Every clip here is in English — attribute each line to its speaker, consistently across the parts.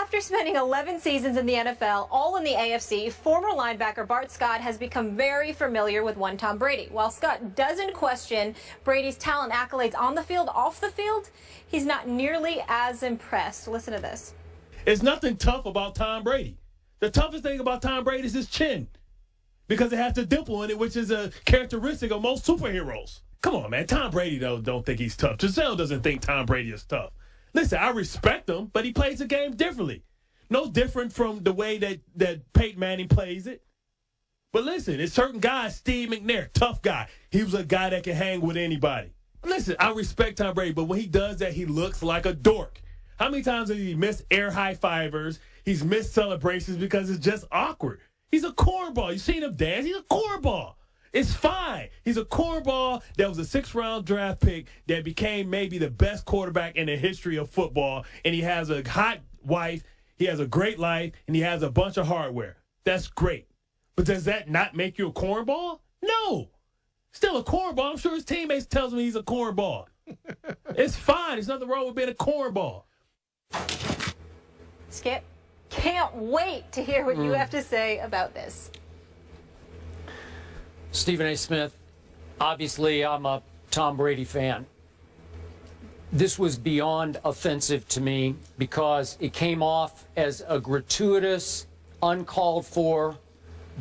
Speaker 1: After spending 11 seasons in the NFL, all in the AFC, former linebacker Bart Scott has become very familiar with one Tom Brady. While Scott doesn't question Brady's talent accolades on the field, off the field, he's not nearly as impressed. Listen to this.
Speaker 2: There's nothing tough about Tom Brady. The toughest thing about Tom Brady is his chin, because it has the dimple in it, which is a characteristic of most superheroes. Come on, man. Tom Brady don't think he's tough. Giselle doesn't think Tom Brady is tough. Listen, I respect him, but he plays the game differently. No different from the way that Peyton Manning plays it. But listen, it's certain guys, Steve McNair, tough guy. He was a guy that can hang with anybody. Listen, I respect Tom Brady, but when he does that, he looks like a dork. How many times has he missed air high-fivers? He's missed celebrations because it's just awkward. He's a cornball. You seen him dance? He's a cornball. It's fine. He's a cornball that was a 6th-round draft pick that became maybe the best quarterback in the history of football, and he has a hot wife, he has a great life, and he has a bunch of hardware. That's great. But does that not make you a cornball? No. Still a cornball. I'm sure his teammates tells me he's a cornball. It's fine. There's nothing wrong with being a cornball.
Speaker 1: Skip, can't wait to hear what you have to say about this.
Speaker 3: Stephen A. Smith, obviously I'm a Tom Brady fan. This was beyond offensive to me because it came off as a gratuitous, uncalled for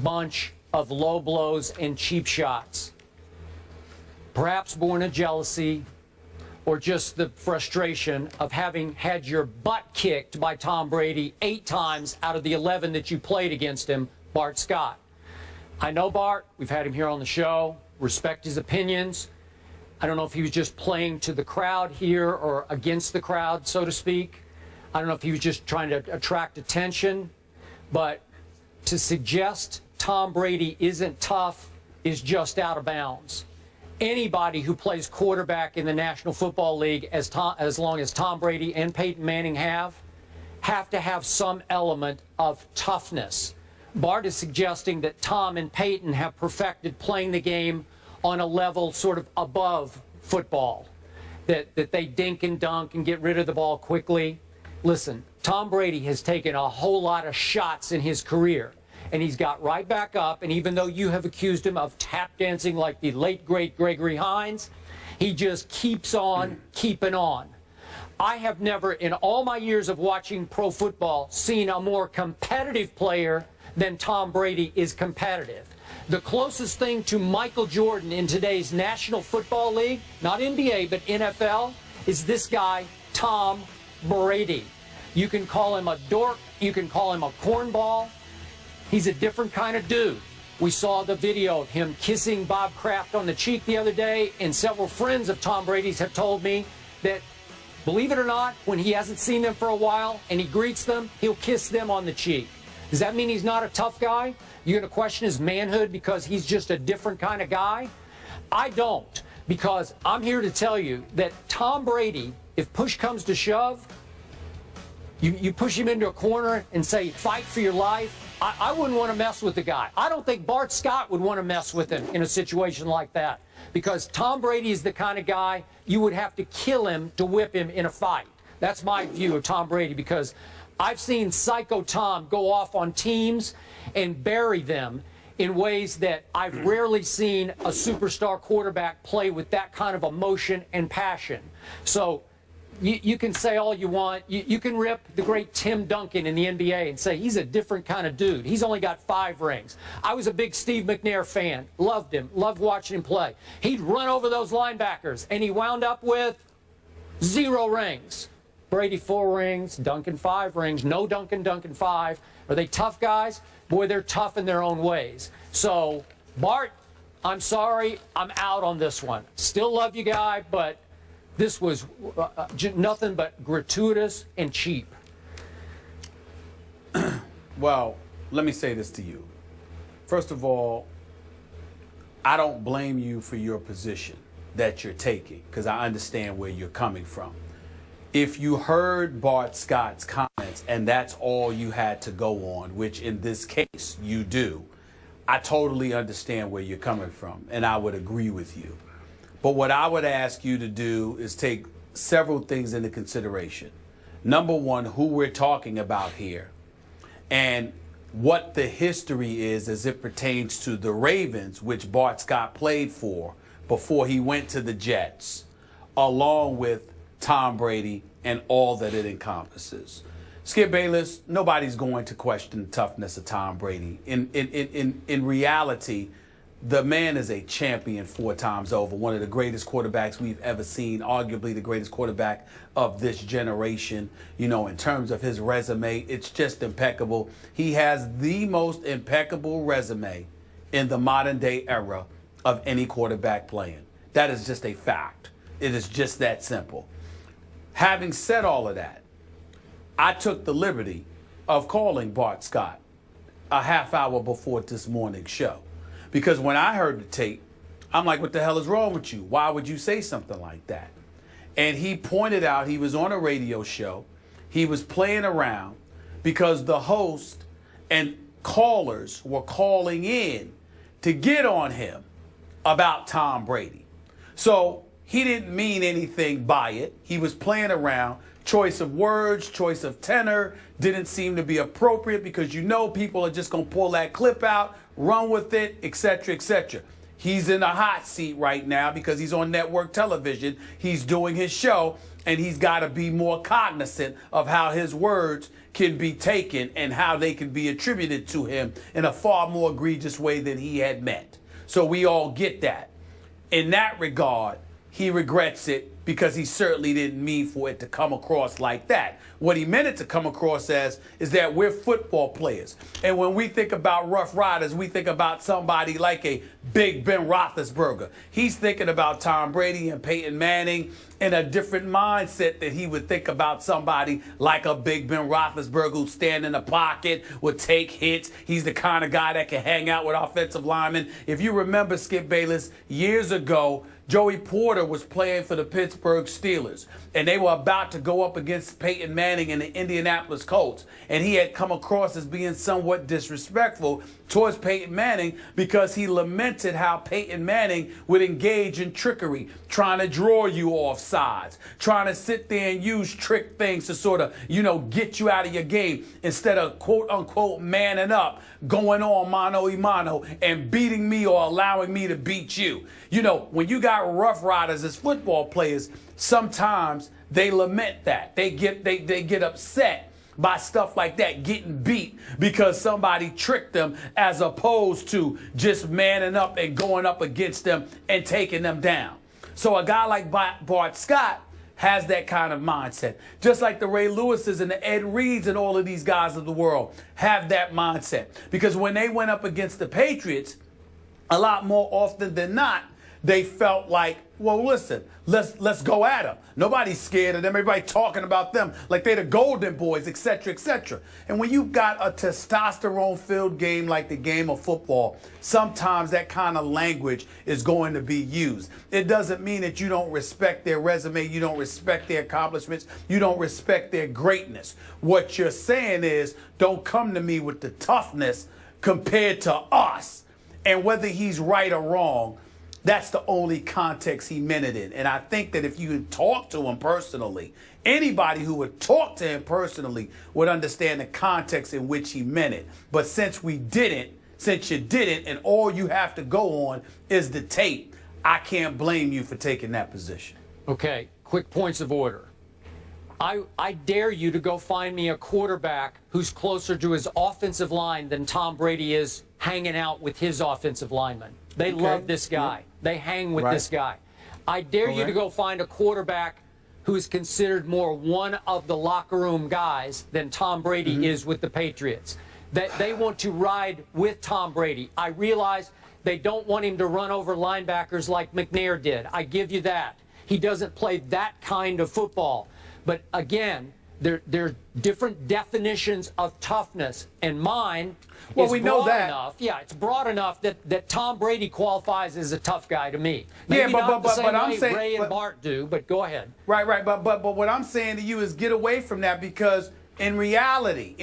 Speaker 3: bunch of low blows and cheap shots. Perhaps born of jealousy or just the frustration of having had your butt kicked by Tom Brady 8 times out of the 11 that you played against him, Bart Scott. I know Bart. We've had him here on the show. Respect his opinions. I don't know if he was just playing to the crowd here or against the crowd, so to speak. I don't know if he was just trying to attract attention. But to suggest Tom Brady isn't tough is just out of bounds. Anybody who plays quarterback in the National Football League, as long as Tom Brady and Peyton Manning have to have some element of toughness. Bart is suggesting that Tom and Peyton have perfected playing the game on a level sort of above football, that they dink and dunk and get rid of the ball quickly. Listen, Tom Brady has taken a whole lot of shots in his career, and he's got right back up, and even though you have accused him of tap dancing like the late, great Gregory Hines, he just keeps on keeping on. I have never, in all my years of watching pro football, seen a more competitive player than Tom Brady is competitive. The closest thing to Michael Jordan in today's National Football League, not NBA, but NFL, is this guy, Tom Brady. You can call him a dork, you can call him a cornball. He's a different kind of dude. We saw the video of him kissing Bob Kraft on the cheek the other day, and several friends of Tom Brady's have told me that, believe it or not, when he hasn't seen them for a while and he greets them, he'll kiss them on the cheek. Does that mean he's not a tough guy? You're going to question his manhood because he's just a different kind of guy? I don't, because I'm here to tell you that Tom Brady, if push comes to shove, you push him into a corner and say, fight for your life, I wouldn't want to mess with the guy. I don't think Bart Scott would want to mess with him in a situation like that, because Tom Brady is the kind of guy you would have to kill him to whip him in a fight. That's my view of Tom Brady, because I've seen Psycho Tom go off on teams and bury them in ways that I've rarely seen a superstar quarterback play with that kind of emotion and passion. So you can say all you want. You can rip the great Tim Duncan in the NBA and say he's a different kind of dude. He's only got 5 rings. I was a big Steve McNair fan. Loved him. Loved watching him play. He'd run over those linebackers, and he wound up with 0 rings. Brady 4 rings, Duncan 5 rings, no Duncan 5. Are they tough guys? Boy, they're tough in their own ways. So, Bart, I'm sorry, I'm out on this one. Still love you, guy, but this was nothing but gratuitous and cheap.
Speaker 4: Well, let me say this to you. First of all, I don't blame you for your position that you're taking, because I understand where you're coming from. If you heard Bart Scott's comments and that's all you had to go on, which in this case you do, I totally understand where you're coming from, and I would agree with you. But what I would ask you to do is take several things into consideration. number one, who we're talking about here, and what the history is as it pertains to the Ravens, which Bart Scott played for before he went to the Jets, along with Tom Brady and all that it encompasses. Skip Bayless, nobody's going to question the toughness of Tom Brady. In reality, the man is a champion 4 times over, one of the greatest quarterbacks we've ever seen, arguably the greatest quarterback of this generation. You know, in terms of his resume, it's just impeccable. He has the most impeccable resume in the modern day era of any quarterback playing. That is just a fact. It is just that simple. Having said all of that, I took the liberty of calling Bart Scott a half hour before this morning's show. Because when I heard the tape, I'm like, what the hell is wrong with you? Why would you say something like that? And he pointed out he was on a radio show. He was playing around because the host and callers were calling in to get on him about Tom Brady. So he didn't mean anything by it. He was playing around. Choice of words, choice of tenor didn't seem to be appropriate because you know people are just going to pull that clip out, run with it, etc., etc. He's in a hot seat right now because he's on network television. He's doing his show, and he's got to be more cognizant of how his words can be taken and how they can be attributed to him in a far more egregious way than he had meant. So we all get that. In that regard, he regrets it because he certainly didn't mean for it to come across like that. What he meant it to come across as is that we're football players. And when we think about Rough Riders, we think about somebody like a Big Ben Roethlisberger. He's thinking about Tom Brady and Peyton Manning in a different mindset that he would think about somebody like a Big Ben Roethlisberger who'd stand in the pocket, would take hits. He's the kind of guy that can hang out with offensive linemen. If you remember, Skip Bayless, years ago, Joey Porter was playing for the Pittsburgh Steelers, and they were about to go up against Peyton Manning and the Indianapolis Colts, and he had come across as being somewhat disrespectful towards Peyton Manning because he lamented how Peyton Manning would engage in trickery, trying to draw you off sides, trying to sit there and use trick things to sort of, get you out of your game instead of quote-unquote manning up, going on mano a mano and beating me or allowing me to beat you. When you got Rough Riders as football players, sometimes they lament that. They get upset by stuff like that, getting beat because somebody tricked them as opposed to just manning up and going up against them and taking them down. So a guy like Bart Scott has that kind of mindset. Just like the Ray Lewises and the Ed Reeds and all of these guys of the world have that mindset. Because when they went up against the Patriots, a lot more often than not, they felt like, well, listen, let's go at them. Nobody's scared of them. Everybody talking about them like they're the Golden Boys, etc., etc. And when you got a testosterone-filled game like the game of football, sometimes that kind of language is going to be used. It doesn't mean that you don't respect their resume, you don't respect their accomplishments, you don't respect their greatness. What you're saying is, don't come to me with the toughness compared to us. And whether he's right or wrong, that's the only context he meant it in. And I think that if you talk to him personally, anybody who would talk to him personally would understand the context in which he meant it. But since you didn't, and all you have to go on is the tape, I can't blame you for taking that position.
Speaker 3: Okay, quick points of order. I dare you to go find me a quarterback who's closer to his offensive line than Tom Brady is hanging out with his offensive linemen. They love this guy. Yep. They hang with this guy. I dare you to go find a quarterback who is considered more one of the locker room guys than Tom Brady is with the Patriots. That they want to ride with Tom Brady. I realize they don't want him to run over linebackers like McNair did. I give you that. He doesn't play that kind of football. But again, there are different definitions of toughness, and mine is broad enough. Yeah, it's broad enough that Tom Brady qualifies as a tough guy to me. Maybe not the same way Ray and Bart do, but go ahead.
Speaker 4: Right. But what I'm saying to you is get away from that, because In reality,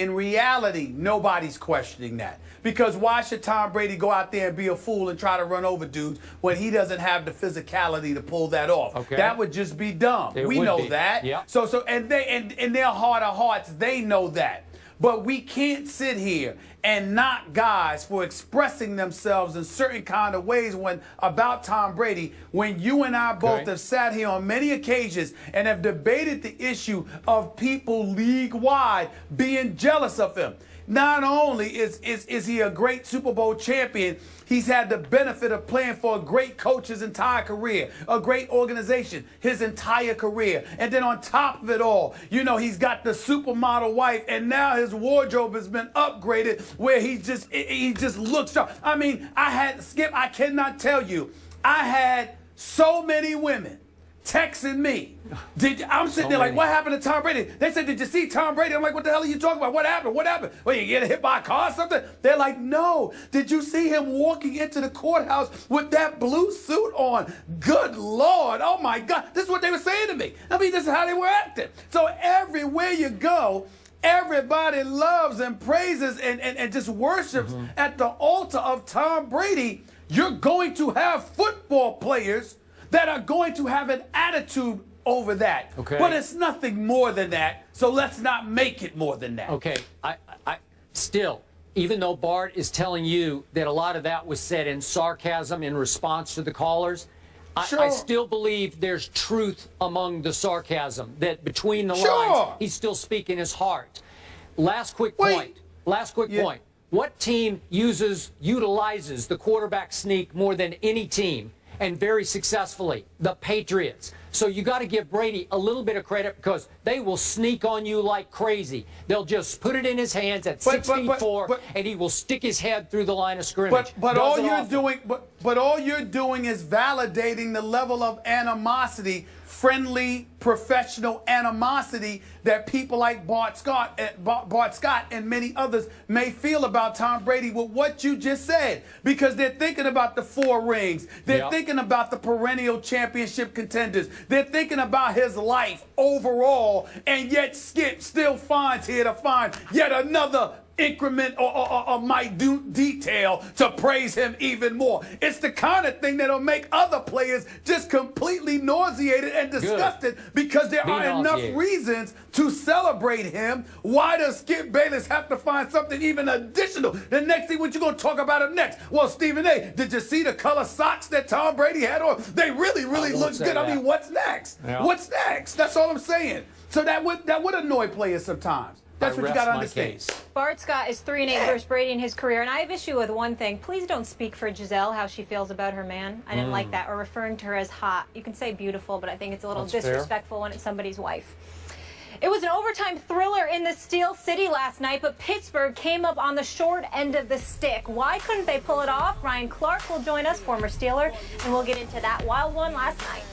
Speaker 4: nobody's questioning that. Because why should Tom Brady go out there and be a fool and try to run over dudes when he doesn't have the physicality to pull that off?
Speaker 3: Okay.
Speaker 4: That would just be dumb. We know that.
Speaker 3: Yep.
Speaker 4: So and in their heart of hearts, they know that. But we can't sit here and knock guys for expressing themselves in certain kind of ways about Tom Brady, when you and I both have sat here on many occasions and have debated the issue of people league-wide being jealous of him. Not only is he a great Super Bowl champion, he's had the benefit of playing for a great coach his entire career, a great organization his entire career. And then on top of it all, you know, he's got the supermodel wife, and now his wardrobe has been upgraded where he just looks sharp. I mean, I cannot tell you, I had so many women texting me. I'm sitting there like, what happened to Tom Brady? They said, did you see Tom Brady? I'm like, what the hell are you talking about? What happened? What happened? Well, you get hit by a car or something? They're like, no. Did you see him walking into the courthouse with that blue suit on? Good Lord. Oh, my God. This is what they were saying to me. I mean, this is how they were acting. So everywhere you go, everybody loves and praises and just worships at the altar of Tom Brady. You're going to have football players that are going to have an attitude over that.
Speaker 3: Okay.
Speaker 4: But it's nothing more than that, so let's not make it more than that.
Speaker 3: Okay, I still, even though Bart is telling you that a lot of that was said in sarcasm in response to the callers, I still believe there's truth among the sarcasm, that between the lines, he's still speaking his heart. Last quick point. What team utilizes the quarterback sneak more than any team, and very successfully? The Patriots. So you got to give Brady a little bit of credit, because they will sneak on you like crazy. They'll just put it in his hands at 6'4", and he will stick his head through the line of scrimmage.
Speaker 4: But all you're doing is validating the level of animosity, friendly, professional animosity that people like Bart Scott and many others may feel about Tom Brady with what you just said, because they're thinking about the 4 rings. They're thinking about the perennial championship contenders. They're thinking about his life overall, and yet Skip still finds here to find yet another increment or minute detail to praise him even more. It's the kind of thing that'll make other players just completely nauseated and disgusted because there are enough reasons to celebrate him. Why does Skip Bayless have to find something even additional? The next thing, what you going to talk about him next? Well, Stephen A., did you see the color socks that Tom Brady had on? They really look good. I mean, what's next?
Speaker 3: Yeah.
Speaker 4: What's next? That's all I'm saying. So that would annoy players sometimes. That's what you got to understand.
Speaker 1: Bart Scott is 3-8 versus Brady in his career, and I have issue with one thing. Please don't speak for Giselle, how she feels about her man. I didn't like that, or referring to her as hot. You can say beautiful, but I think it's a little disrespectful when it's somebody's wife. It was an overtime thriller in the Steel City last night, but Pittsburgh came up on the short end of the stick. Why couldn't they pull it off? Ryan Clark will join us, former Steeler, and we'll get into that wild one last night.